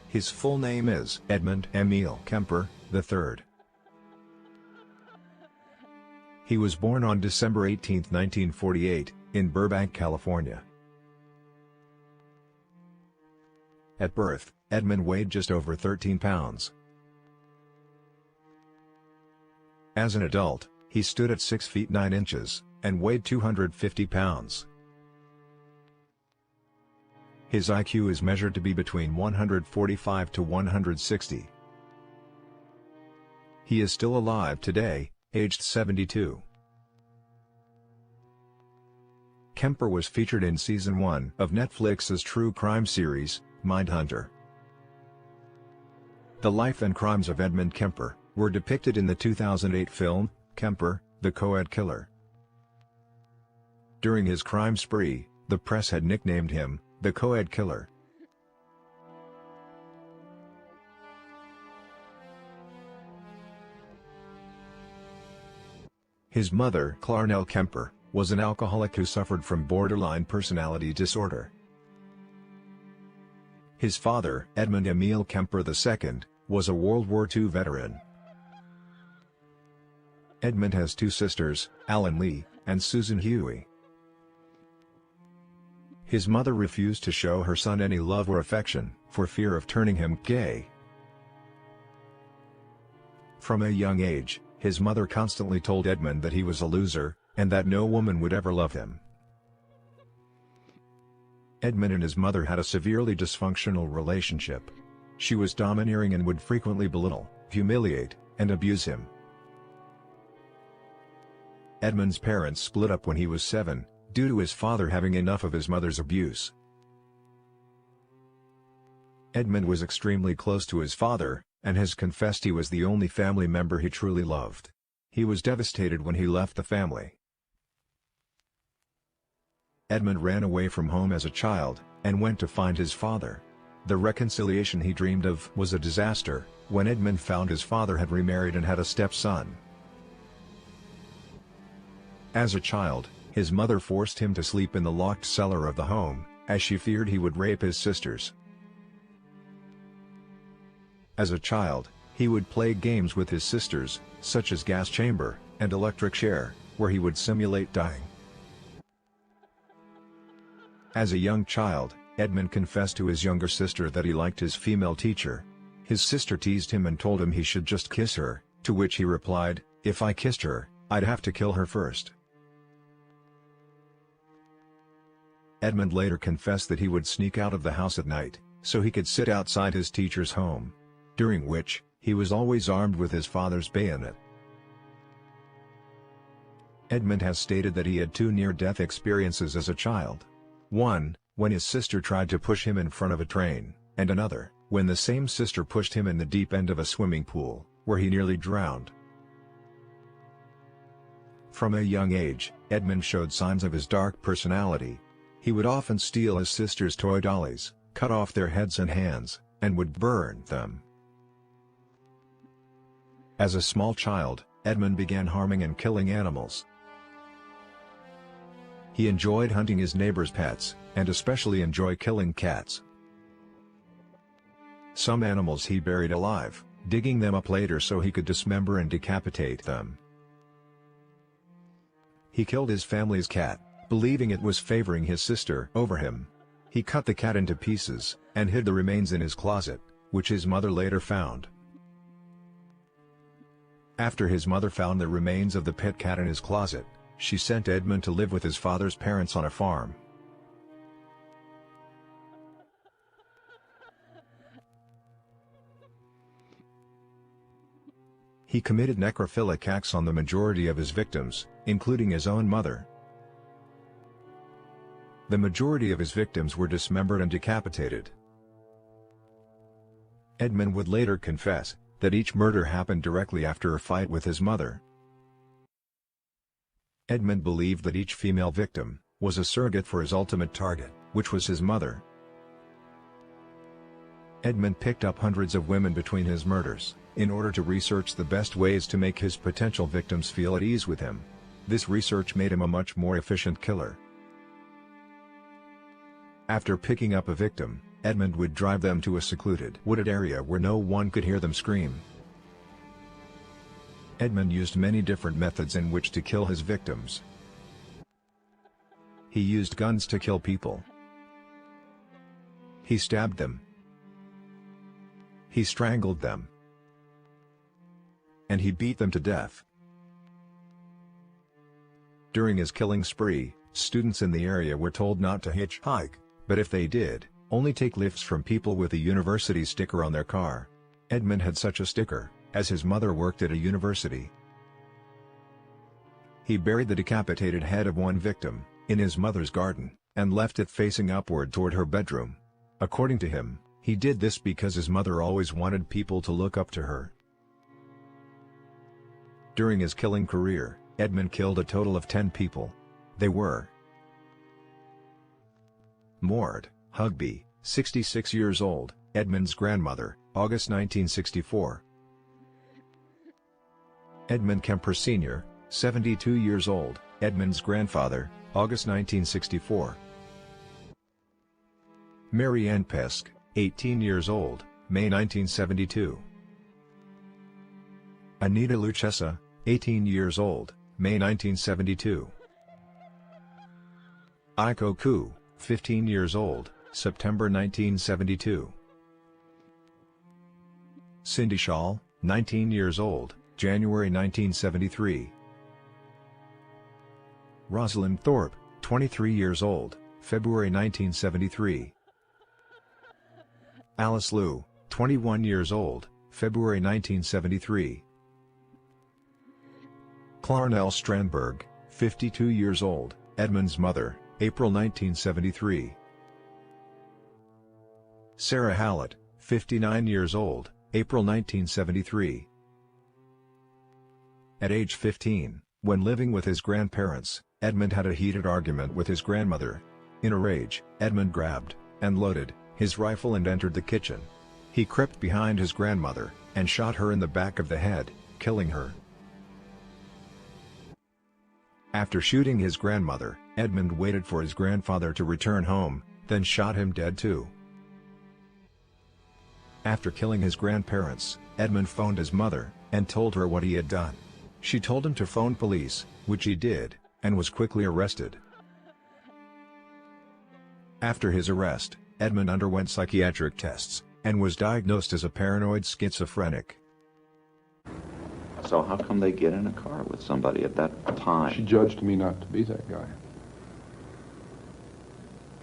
His full name is Edmund Emil Kemper, III. He was born on December 18, 1948, in Burbank, California. At birth, Edmund weighed just over 13 pounds. As an adult, he stood at 6 feet 9 inches, and weighed 250 pounds. His IQ is measured to be between 145 to 160. He is still alive today, aged 72. Kemper was featured in Season 1 of Netflix's true crime series, Mindhunter. The life and crimes of Edmund Kemper were depicted in the 2008 film, Kemper, the Co-Ed Killer. During his crime spree, the press had nicknamed him, the Co-Ed Killer. His mother, Clarnell Kemper, was an alcoholic who suffered from borderline personality disorder. His father, Edmund Emil Kemper II, was a World War II veteran. Edmund has two sisters, Alan Lee, and Susan Huey. His mother refused to show her son any love or affection, for fear of turning him gay. From a young age, his mother constantly told Edmund that he was a loser, and that no woman would ever love him. Edmund and his mother had a severely dysfunctional relationship. She was domineering and would frequently belittle, humiliate, and abuse him. Edmund's parents split up when he was 7, due to his father having enough of his mother's abuse. Edmund was extremely close to his father, and has confessed he was the only family member he truly loved. He was devastated when he left the family. Edmund ran away from home as a child, and went to find his father. The reconciliation he dreamed of was a disaster, when Edmund found his father had remarried and had a stepson. As a child, his mother forced him to sleep in the locked cellar of the home, as she feared he would rape his sisters. As a child, he would play games with his sisters, such as gas chamber and electric chair, where he would simulate dying. As a young child, Edmund confessed to his younger sister that he liked his female teacher. His sister teased him and told him he should just kiss her, to which he replied, "If I kissed her, I'd have to kill her first." Edmund later confessed that he would sneak out of the house at night, so he could sit outside his teacher's home, during which, he was always armed with his father's bayonet. Edmund has stated that he had two near-death experiences as a child. One, when his sister tried to push him in front of a train, and another, when the same sister pushed him in the deep end of a swimming pool, where he nearly drowned. From a young age, Edmund showed signs of his dark personality. He would often steal his sister's toy dollies, cut off their heads and hands, and would burn them. As a small child, Edmund began harming and killing animals. He enjoyed hunting his neighbors' pets, and especially enjoyed killing cats. Some animals he buried alive, digging them up later so he could dismember and decapitate them. He killed his family's cat, believing it was favoring his sister over him. He cut the cat into pieces, and hid the remains in his closet, which his mother later found. After his mother found the remains of the pet cat in his closet, she sent Edmund to live with his father's parents on a farm. He committed necrophilic acts on the majority of his victims, including his own mother. The majority of his victims were dismembered and decapitated. Edmund would later confess that each murder happened directly after a fight with his mother. Edmund believed that each female victim was a surrogate for his ultimate target, which was his mother. Edmund picked up hundreds of women between his murders, in order to research the best ways to make his potential victims feel at ease with him. This research made him a much more efficient killer. After picking up a victim, Edmund would drive them to a secluded wooded area where no one could hear them scream. Edmund used many different methods in which to kill his victims. He used guns to kill people. He stabbed them. He strangled them. And he beat them to death. During his killing spree, students in the area were told not to hitchhike, but if they did, only take lifts from people with a university sticker on their car. Edmund had such a sticker, as his mother worked at a university. He buried the decapitated head of one victim in his mother's garden, and left it facing upward toward her bedroom. According to him, he did this because his mother always wanted people to look up to her. During his killing career, Edmund killed a total of 10 people. They were Maud Hugby, 66 years old, Edmund's grandmother, August 1964. Edmund Kemper Sr., 72 years old, Edmund's grandfather, August 1964. Mary Ann Pesk, 18 years old, May 1972. Anita Luchessa, 18 years old, May 1972. Aiko Ku, 15 years old, September 1972. Cindy Shaw, 19 years old, January 1973. Rosalind Thorpe, 23 years old, February 1973. Alice Liu, 21 years old, February 1973. Clarnell Strandberg, 52 years old, Edmund's mother, April 1973. Sarah Hallett, 59 years old, April 1973. At age 15, when living with his grandparents, Edmund had a heated argument with his grandmother. In a rage, Edmund grabbed and loaded his rifle and entered the kitchen. He crept behind his grandmother and shot her in the back of the head, killing her. After shooting his grandmother, Edmund waited for his grandfather to return home, then shot him dead too. After killing his grandparents, Edmund phoned his mother and told her what he had done. She told him to phone police, which he did, and was quickly arrested. After his arrest, Edmund underwent psychiatric tests and was diagnosed as a paranoid schizophrenic. So how come they get in a car with somebody at that time? She judged me not to be that guy.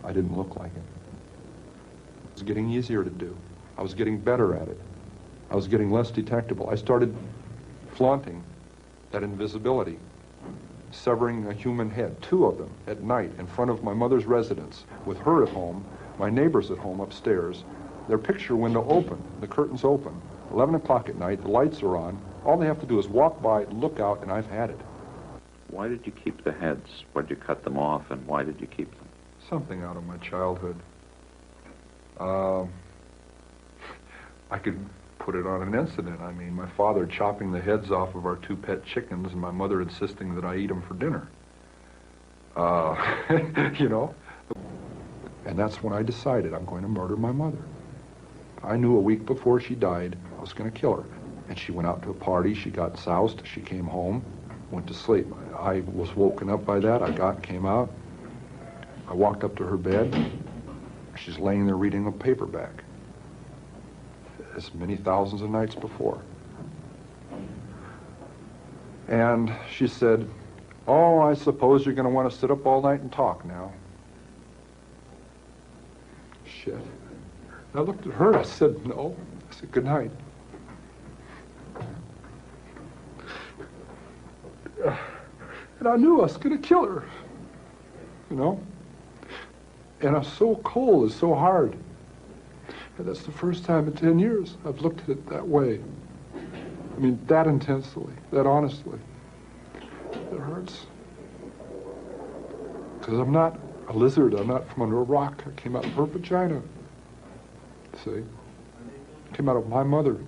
I didn't look like it. It was getting easier to do. I was getting better at it. I was getting less detectable. I started flaunting that invisibility, severing a human head, 2 of them, at night in front of my mother's residence, with her at home, my neighbors at home upstairs, their picture window open, the curtains open, 11 o'clock at night, the lights are on. All they have to do is walk by, look out, and I've had it. Why did you keep the heads? Why did you cut them off, and why did you keep them? Something out of my childhood. I could put it on an incident. I mean, my father chopping the heads off of our 2 pet chickens and my mother insisting that I eat them for dinner. You know? And that's when I decided I'm going to murder my mother. I knew a week before she died I was going to kill her. And she went out to a party, she got soused, she came home, went to sleep. I was woken up by that, came out. I walked up to her bed. She's laying there reading a paperback, as many thousands of nights before. And she said, "Oh, I suppose you're going to want to sit up all night and talk now." Shit. And I looked at her, I said, "No." I said, "Good night." And I knew I was going to kill her, you know? And I'm so cold, it's so hard. And that's the first time in 10 years I've looked at it that way. I mean, that intensely, that honestly. It hurts. Because I'm not a lizard, I'm not from under a rock. I came out of her vagina. See? I came out of my mother.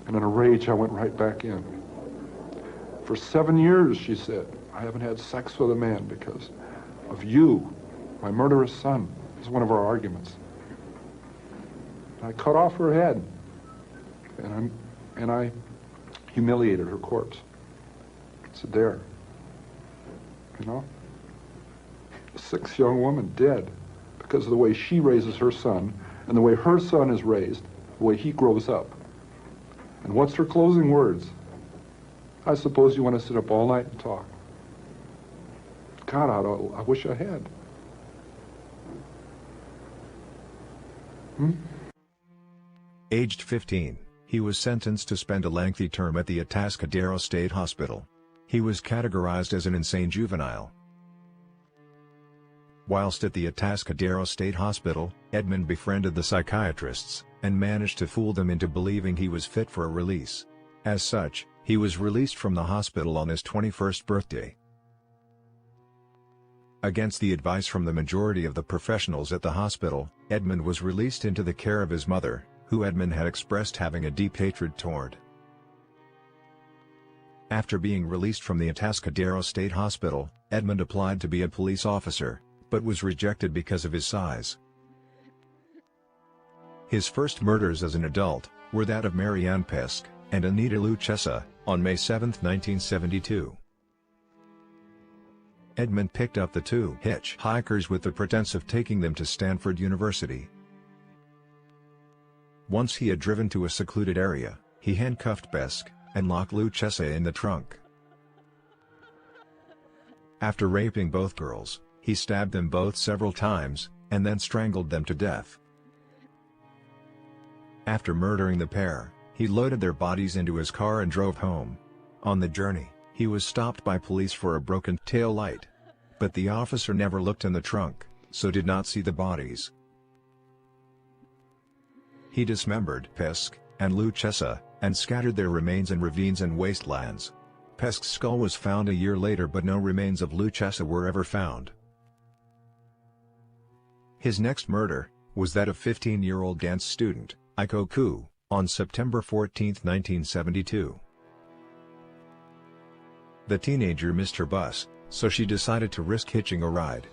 And in a rage, I went right back in. For 7 years, she said, I haven't had sex with a man because of you. My murderous son is one of our arguments. I cut off her head, and I humiliated her corpse. It's there. You know? A 6 young woman dead because of the way she raises her son and the way her son is raised, the way he grows up. And what's her closing words? I suppose you want to sit up all night and talk. God, I wish I had. Aged 15, he was sentenced to spend a lengthy term at the Atascadero State Hospital. He was categorized as an insane juvenile. Whilst at the Atascadero State Hospital, Edmund befriended the psychiatrists, and managed to fool them into believing he was fit for a release. As such, he was released from the hospital on his 21st birthday. Against the advice from the majority of the professionals at the hospital, Edmund was released into the care of his mother, who Edmund had expressed having a deep hatred toward. After being released from the Atascadero State Hospital, Edmund applied to be a police officer, but was rejected because of his size. His first murders as an adult were that of Mary Ann Pesk and Anita Lucchesa, on May 7, 1972. Edmund picked up the two hitchhikers with the pretense of taking them to Stanford University. Once he had driven to a secluded area, he handcuffed Pesk and locked Lucchesa in the trunk. After raping both girls, he stabbed them both several times, and then strangled them to death. After murdering the pair, he loaded their bodies into his car and drove home. On the journey, he was stopped by police for a broken tail light. But the officer never looked in the trunk, so did not see the bodies. He dismembered Pesk and Lucchesa, and scattered their remains in ravines and wastelands. Pesk's skull was found a year later, but no remains of Lucchesa were ever found. His next murder was that of 15-year-old dance student Aiko Ku, on September 14, 1972. The teenager missed her bus, so she decided to risk hitching a ride.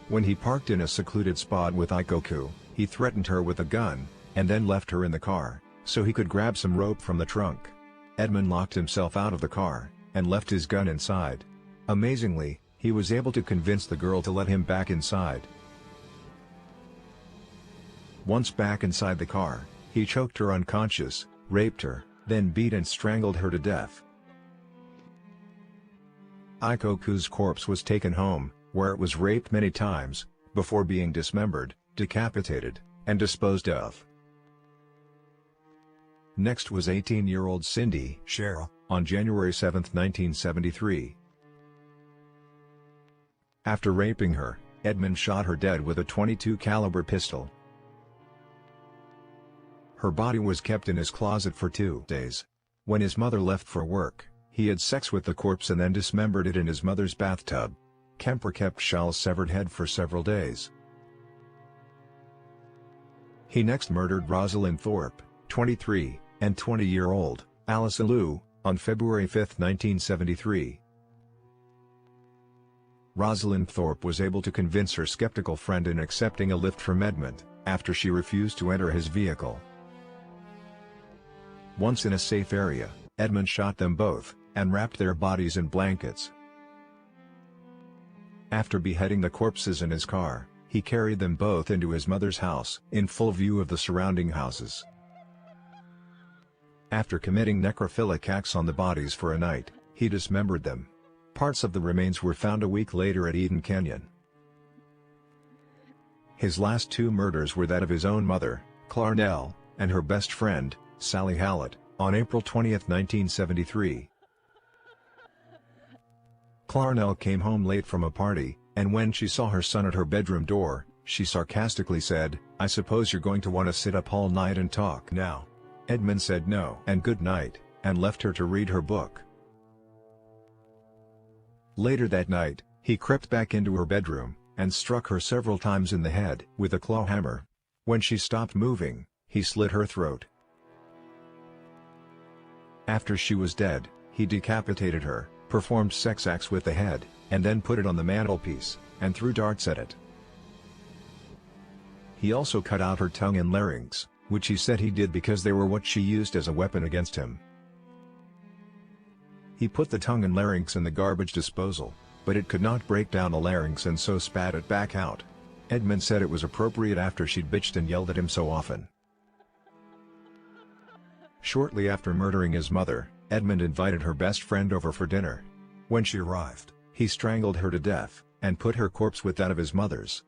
When he parked in a secluded spot with Aiko Ku, he threatened her with a gun, and then left her in the car, so he could grab some rope from the trunk. Edmund locked himself out of the car, and left his gun inside. Amazingly, he was able to convince the girl to let him back inside. Once back inside the car, he choked her unconscious, raped her, then beat and strangled her to death. Aiko Ku's corpse was taken home, where it was raped many times, before being dismembered, decapitated, and disposed of. Next was 18-year-old Cindy Cheryl, on January 7, 1973. After raping her, Edmund shot her dead with a .22 caliber pistol. Her body was kept in his closet for 2 days. When his mother left for work, he had sex with the corpse and then dismembered it in his mother's bathtub. Kemper kept Shaw's severed head for several days. He next murdered Rosalind Thorpe, 23, and 20-year-old Alice Alou, on February 5, 1973. Rosalind Thorpe was able to convince her skeptical friend in accepting a lift from Edmund, after she refused to enter his vehicle. Once in a safe area, Edmund shot them both, and wrapped their bodies in blankets. After beheading the corpses in his car, he carried them both into his mother's house, in full view of the surrounding houses. After committing necrophilic acts on the bodies for a night, he dismembered them. Parts of the remains were found a week later at Eden Canyon. His last 2 murders were that of his own mother, Clarnell, and her best friend, Sally Hallett, on April 20, 1973. Clarnell came home late from a party, and when she saw her son at her bedroom door, she sarcastically said, "I suppose you're going to want to sit up all night and talk now." Edmund said no and good night, and left her to read her book. Later that night, he crept back into her bedroom, and struck her several times in the head with a claw hammer. When she stopped moving, he slit her throat. After she was dead, he decapitated her, performed sex acts with the head, and then put it on the mantelpiece, and threw darts at it. He also cut out her tongue and larynx, which he said he did because they were what she used as a weapon against him. He put the tongue and larynx in the garbage disposal, but it could not break down the larynx and so spat it back out. Edmund said it was appropriate after she'd bitched and yelled at him so often. Shortly after murdering his mother, Edmund invited her best friend over for dinner. When she arrived, he strangled her to death, and put her corpse with that of his mother's.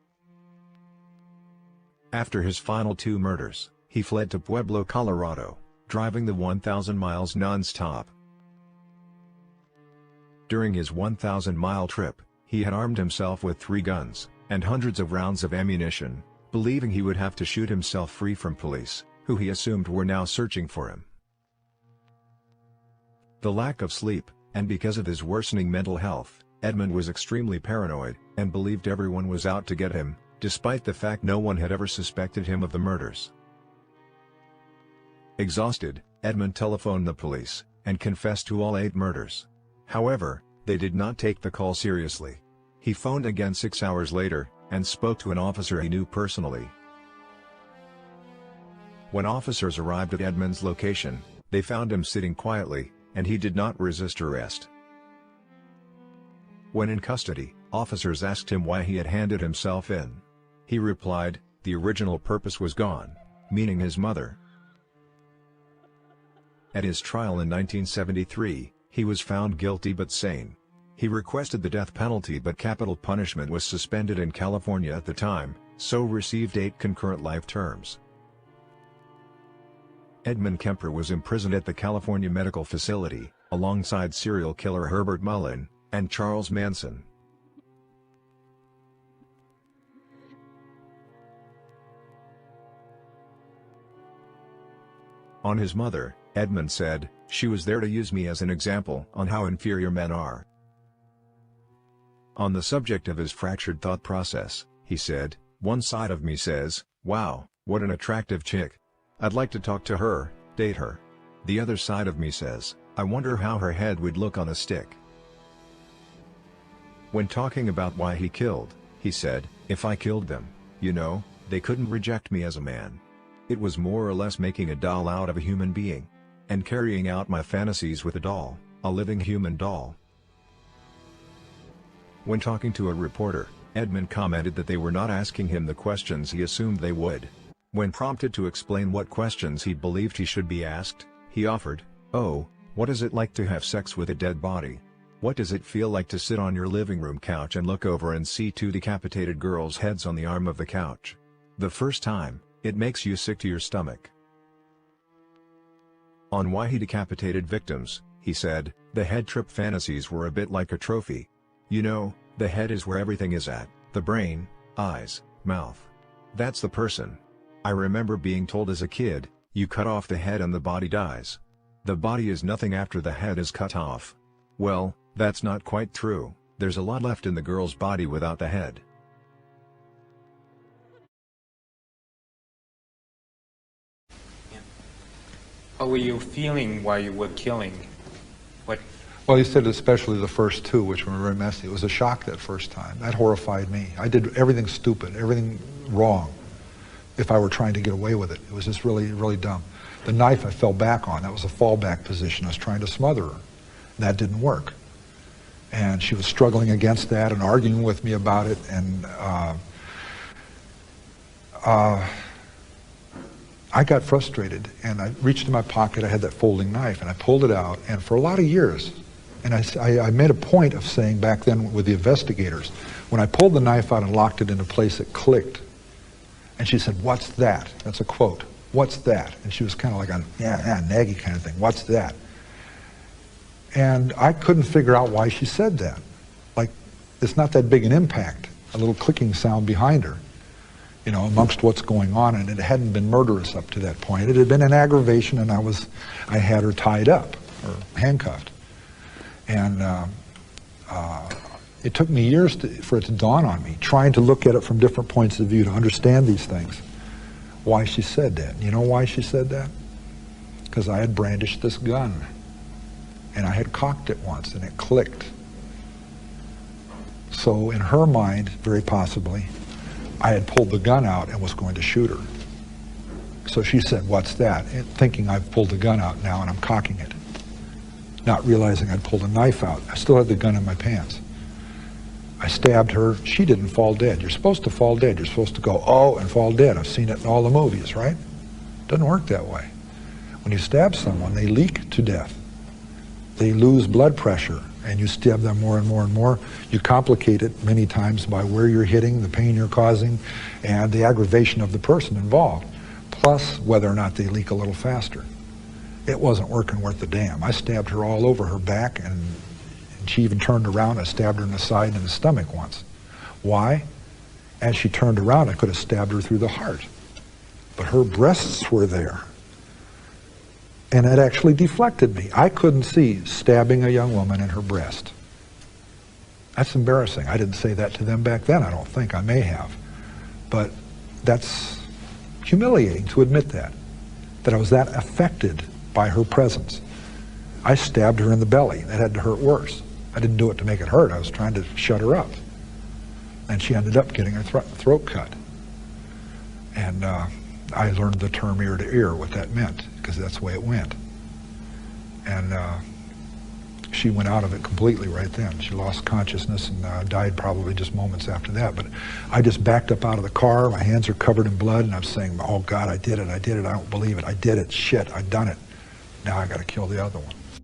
After his final 2 murders, he fled to Pueblo, Colorado, driving the 1,000 miles non-stop. During his 1,000-mile trip, he had armed himself with 3 guns, and hundreds of rounds of ammunition, believing he would have to shoot himself free from police, who he assumed were now searching for him. The lack of sleep, and because of his worsening mental health, Edmund was extremely paranoid, and believed everyone was out to get him, despite the fact no one had ever suspected him of the murders. Exhausted, Edmund telephoned the police, and confessed to all 8 murders. However, they did not take the call seriously. He phoned again 6 hours later, and spoke to an officer he knew personally. When officers arrived at Edmund's location, they found him sitting quietly, and he did not resist arrest. When in custody, officers asked him why he had handed himself in. He replied, "The original purpose was gone," meaning his mother. At his trial in 1973, he was found guilty but sane. He requested the death penalty, but capital punishment was suspended in California at the time, so received 8 concurrent life terms. Edmund Kemper was imprisoned at the California Medical Facility, alongside serial killer Herbert Mullin and Charles Manson. On his mother, Edmund said, "She was there to use me as an example on how inferior men are." On the subject of his fractured thought process, he said, "One side of me says, wow, what an attractive chick. I'd like to talk to her, date her. The other side of me says, I wonder how her head would look on a stick." When talking about why he killed, he said, "If I killed them, you know, they couldn't reject me as a man. It was more or less making a doll out of a human being. And carrying out my fantasies with a doll, a living human doll." When talking to a reporter, Edmund commented that they were not asking him the questions he assumed they would. When prompted to explain what questions he believed he should be asked, he offered, "Oh, what is it like to have sex with a dead body? What does it feel like to sit on your living room couch and look over and see 2 decapitated girls' heads on the arm of the couch? The first time, it makes you sick to your stomach." On why he decapitated victims, he said, "The head trip fantasies were a bit like a trophy. You know, the head is where everything is at, the brain, eyes, mouth. That's the person. I remember being told as a kid, you cut off the head and the body dies. The body is nothing after the head is cut off. Well, that's not quite true, there's a lot left in the girl's body without the head." What were you feeling while you were killing? What? Well, he said especially the first 2, which were very messy. It was a shock that first time. That horrified me. I did everything stupid, everything wrong. If I were trying to get away with it, it was just really, really dumb. The knife I fell back on, that was a fallback position. I was trying to smother her. That didn't work. And she was struggling against that and arguing with me about it. And I got frustrated, and I reached in my pocket. I had that folding knife, and I pulled it out. And for a lot of years, and I made a point of saying back then with the investigators, when I pulled the knife out and locked it into place, it clicked. And she said, "What's that?" That's a quote. "What's that?" And she was kind of like a naggy kind of thing. "What's that?" And I couldn't figure out why she said that. Like, it's not that big an impact, a little clicking sound behind her, you know, amongst what's going on, and it hadn't been murderous up to that point. It had been an aggravation, and I had her tied up, or handcuffed. And it took me years for it to dawn on me, trying to look at it from different points of view to understand these things, why she said that. You know why she said that? Because I had brandished this gun, and I had cocked it once, and it clicked. So in her mind, very possibly, I had pulled the gun out and was going to shoot her. So she said, "What's that?" And thinking I've pulled the gun out now and I'm cocking it. Not realizing I'd pulled a knife out. I still had the gun in my pants. I stabbed her. She didn't fall dead. You're supposed to fall dead. You're supposed to go, oh, and fall dead. I've seen it in all the movies, right? Doesn't work that way. When you stab someone, they leak to death. They lose blood pressure, and you stab them more and more and more. You complicate it many times by where you're hitting, the pain you're causing, and the aggravation of the person involved, plus whether or not they leak a little faster. It wasn't working worth a damn. I stabbed her all over her back, and she even turned around. I stabbed her in the side and in the stomach once. Why? As she turned around, I could have stabbed her through the heart. But her breasts were there. And it actually deflected me. I couldn't see stabbing a young woman in her breast. That's embarrassing. I didn't say that to them back then, I don't think. I may have. But that's humiliating to admit that I was that affected by her presence. I stabbed her in the belly. That had to hurt worse. I didn't do it to make it hurt. I was trying to shut her up. And she ended up getting her throat cut. And I learned the term ear to ear, what that meant, because that's the way it went. And she went out of it completely right then. She lost consciousness and died probably just moments after that. But I just backed up out of the car. My hands are covered in blood, and I'm saying, oh God, I did it, I don't believe it, I did it, shit, I've done it. Now I got to kill the other one.